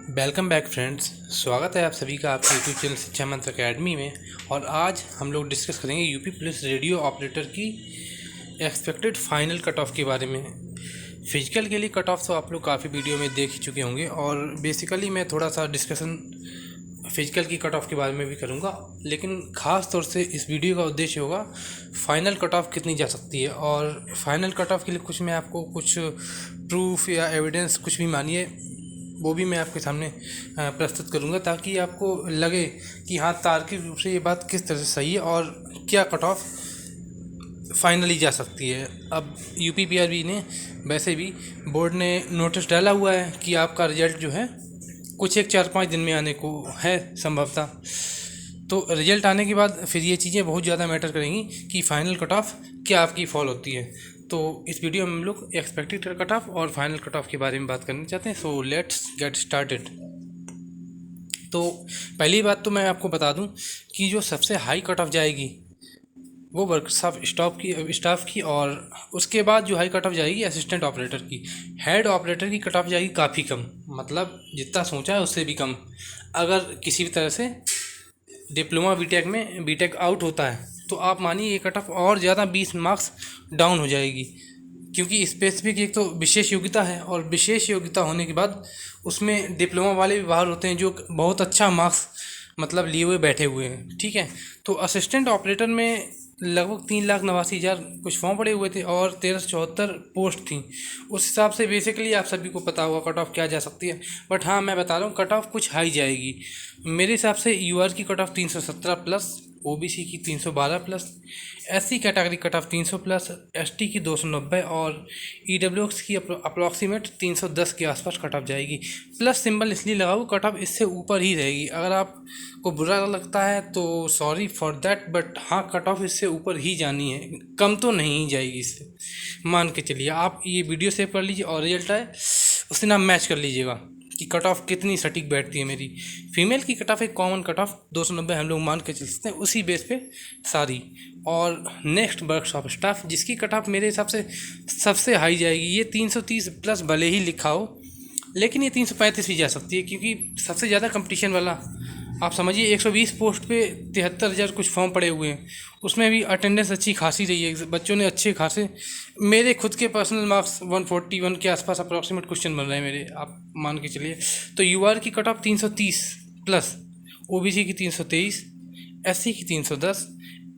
Welcome back friends. स्वागत है आप सभी का आपके यूट्यूब चैनल शिक्षा मंत्र अकेडमी में। और आज हम लोग डिस्कस करेंगे यूपी पुलिस रेडियो ऑपरेटर की एक्सपेक्टेड फाइनल कट ऑफ के बारे में। फिजिकल के लिए कट ऑफ तो आप लोग काफ़ी वीडियो में देख ही चुके होंगे और बेसिकली मैं थोड़ा सा डिस्कशन फिजिकल की कट ऑफ के बारे में भी करूँगा, लेकिन ख़ास तौर से इस वीडियो का उद्देश्य होगा फाइनल कट ऑफ कितनी जा सकती है। और फाइनल कट ऑफ के लिए कुछ मैं आपको कुछ प्रूफ या एविडेंस कुछ भी मानिए वो भी मैं आपके सामने प्रस्तुत करूंगा, ताकि आपको लगे कि हाँ तार्किक रूप से ये बात किस तरह से सही है और क्या कट ऑफ फाइनली जा सकती है। अब यूपीपीआरबी ने वैसे भी बोर्ड ने नोटिस डाला हुआ है कि आपका रिजल्ट जो है कुछ एक 4-5 दिन में आने को है संभवतः। तो रिजल्ट आने के बाद फिर ये चीज़ें बहुत ज़्यादा मैटर करेंगी कि फाइनल कट ऑफ क्या आपकी फॉल होती है। तो इस वीडियो में हम लोग एक्सपेक्टेड कट ऑफ और फाइनल कट ऑफ के बारे में बात करना चाहते हैं। So let's get started. तो पहली बात तो मैं आपको बता दूं कि जो सबसे हाई कट ऑफ जाएगी वो वर्कशॉप स्टाफ की और उसके बाद जो हाई कट ऑफ जाएगी असिस्टेंट ऑपरेटर की। हेड ऑपरेटर की कट ऑफ जाएगी काफ़ी कम, मतलब जितना सोचा है उससे भी कम। अगर किसी भी तरह से डिप्लोमा बीटेक आउट होता है तो आप मानिए ये कट ऑफ और ज़्यादा 20 मार्क्स डाउन हो जाएगी, क्योंकि स्पेसिफिक एक तो विशेष योग्यता है और विशेष योग्यता होने के बाद उसमें डिप्लोमा वाले भी बाहर होते हैं जो बहुत अच्छा मार्क्स मतलब लिए हुए बैठे हुए हैं। ठीक है, तो असिस्टेंट ऑपरेटर में लगभग 3,89,000 कुछ फॉर्म पड़े हुए थे और 1,374 पोस्ट थी। उस हिसाब से बेसिकली आप सभी को पता होगा कट ऑफ क्या जा सकती है। बट हाँ, मैं बता रहा हूँ कट ऑफ कुछ हाई जाएगी। मेरे हिसाब से यूआर की कट ऑफ 317 प्लस, ओबीसी की 312 plus, SC category cut off 300 plus, ST की 290 और ईडब्ल्यूएक्स की अप्रॉक्सीमेट 310 के आसपास कट ऑफ जाएगी। प्लस सिंबल इसलिए लगाओ, कट ऑफ इससे ऊपर ही रहेगी। अगर आपको बुरा लगता है तो सॉरी फॉर दैट, बट हाँ कट ऑफ इससे ऊपर ही जानी है, कम तो नहीं जाएगी इससे। मान के चलिए आप ये वीडियो सेव कर लीजिए और रिजल्ट आए उससे ना मैच कर लीजिएगा कि कट ऑफ कितनी सटीक बैठती है मेरी। फीमेल की कट ऑफ एक कॉमन कट ऑफ 290 हम लोग मान के चल सकते हैं, उसी बेस पे सारी। और नेक्स्ट वर्कशॉप स्टाफ जिसकी कट ऑफ मेरे हिसाब से सबसे हाई जाएगी, ये 330 प्लस भले ही लिखा हो लेकिन ये 335 भी जा सकती है, क्योंकि सबसे ज़्यादा कंपटीशन वाला आप समझिए 120 पोस्ट पे 73,000 कुछ फॉर्म पड़े हुए हैं। उसमें भी अटेंडेंस अच्छी खासी रही है, बच्चों ने अच्छे खासे। मेरे खुद के पर्सनल मार्क्स 141 के आसपास अप्रॉक्सीमेट क्वेश्चन बन रहे हैं मेरे, आप मान के चलिए। तो यूआर की कट ऑफ 330 प्लस, ओबीसी की 323, एससी की 310,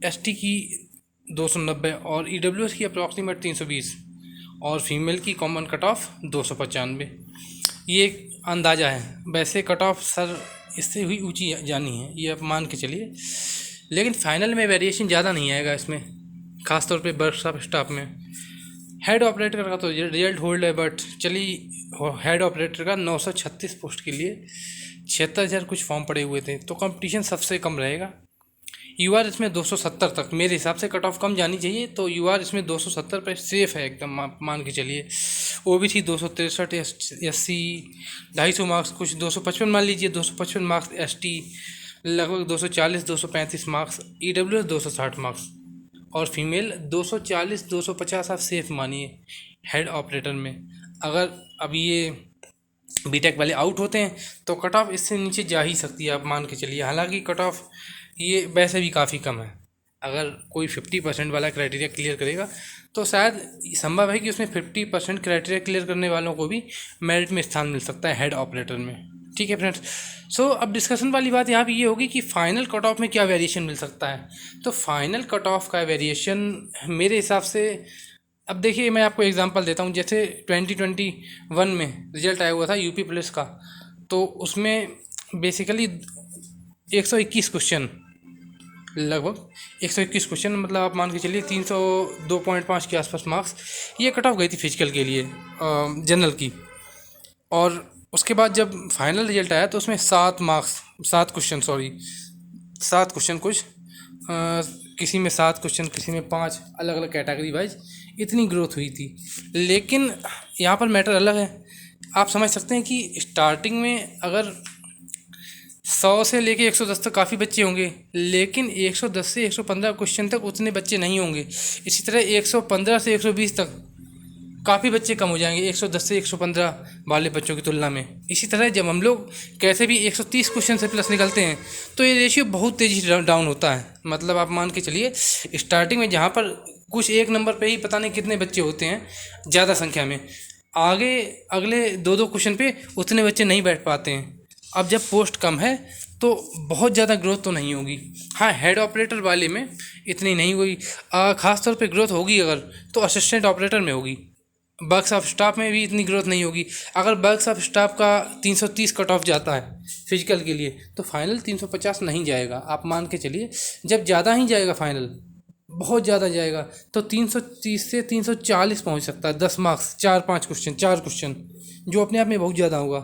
एसटी की 290 और ईडब्ल्यूएस की अप्रॉक्सीमेट 320 और फीमेल की कॉमन कट ऑफ 295। ये एक अंदाज़ा है, वैसे कट ऑफ सर इससे हुई ऊंची जानी है ये आप मान के चलिए। लेकिन फाइनल में वेरिएशन ज़्यादा नहीं आएगा इसमें, खासतौर पे वर्कशॉप स्टाफ में। हेड ऑपरेटर का तो रिजल्ट होल्ड है, बट चलिए हेड ऑपरेटर का 936 पोस्ट के लिए 76,000 कुछ फॉर्म पड़े हुए थे, तो कंपटीशन सबसे कम रहेगा। यूआर इसमें 270 तक मेरे हिसाब से कट ऑफ कम जानी चाहिए, तो यूआर इसमें 270 पे सेफ है एकदम, आप मान के चलिए। ओबीसी 263, एससी 250 मार्क्स, कुछ 255 मान लीजिए, 255 मार्क्स, एसटी लगभग 240 235 मार्क्स, ईडब्ल्यूएस 260 मार्क्स और फीमेल 240 250 आप सेफ मानिए हेड ऑपरेटर में। अगर अब ये बीटेक वाले आउट होते हैं तो कट ऑफ इससे नीचे जा ही सकती है, आप मान के चलिए। हालांकि कट ऑफ ये वैसे भी काफ़ी कम है। अगर कोई 50% वाला क्राइटेरिया क्लियर करेगा तो शायद संभव है कि उसमें 50% क्राइटेरिया क्लियर करने वालों को भी मेरिट में स्थान मिल सकता है हेड ऑपरेटर में। ठीक है फ्रेंड्स, सो अब डिस्कशन वाली बात यहाँ पे ये होगी कि फाइनल कट ऑफ में क्या वेरिएशन मिल सकता है। तो फाइनल कट ऑफ का वेरिएशन मेरे हिसाब से, अब देखिए मैं आपको एग्जांपल देता हूँ। जैसे 2021 में रिजल्ट आया हुआ था यूपी पुलिस का, तो उसमें बेसिकली 121 क्वेश्चन, लगभग 121 क्वेश्चन, मतलब आप मान के चलिए 302.5 के आसपास मार्क्स ये कट ऑफ गई थी फिजिकल के लिए जनरल की। और उसके बाद जब फाइनल रिजल्ट आया तो उसमें 7 क्वेश्चन कुछ किसी में 7 क्वेश्चन, किसी में 5, अलग अलग कैटेगरी वाइज इतनी ग्रोथ हुई थी। लेकिन यहाँ पर मैटर अलग है। आप समझ सकते हैं कि स्टार्टिंग में अगर 100 से लेके 110 तक काफ़ी बच्चे होंगे, लेकिन 110 से 115 क्वेश्चन तक उतने बच्चे नहीं होंगे। इसी तरह 115 से 120 तक काफ़ी बच्चे कम हो जाएंगे 110 से 115 वाले बच्चों की तुलना में। इसी तरह जब हम लोग कैसे भी 130 क्वेश्चन से प्लस निकलते हैं तो ये रेशियो बहुत तेज़ी से डाउन होता है। मतलब आप मान के चलिए स्टार्टिंग में जहाँ पर कुछ एक नंबर पे ही पता नहीं कितने बच्चे होते हैं ज़्यादा संख्या में, आगे अगले 2-2 क्वेश्चन पे उतने बच्चे नहीं बैठ पाते हैं। अब जब पोस्ट कम है तो बहुत ज़्यादा ग्रोथ तो नहीं होगी। हाँ, हेड ऑपरेटर वाले में इतनी नहीं हुई, ख़ास तौर पे ग्रोथ होगी अगर तो असिस्टेंट ऑपरेटर में होगी। वर्क्स ऑफ स्टाफ में भी इतनी ग्रोथ नहीं होगी। अगर वर्क्स ऑफ स्टाफ का 330 कट ऑफ जाता है फिजिकल के लिए तो फाइनल 350 नहीं जाएगा। आप मान के चलिए जब ज़्यादा ही जाएगा फाइनल, बहुत ज़्यादा जाएगा तो 330 से 340 पहुंच सकता है। 10 मार्क्स 4-5 क्वेश्चन, 4 क्वेश्चन, जो अपने आप में बहुत ज़्यादा होगा।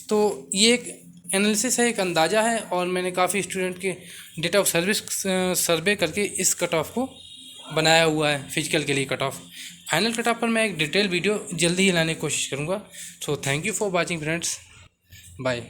तो ये एक एनालिसिस है, एक अंदाज़ा है, और मैंने काफ़ी स्टूडेंट के डेटा ऑफ सर्विस सर्वे करके इस कट ऑफ को बनाया हुआ है फिजिकल के लिए cut off. Final cut off पर मैं एक डिटेल वीडियो जल्दी ही लाने की कोशिश करूँगा। So thank you for watching friends, bye.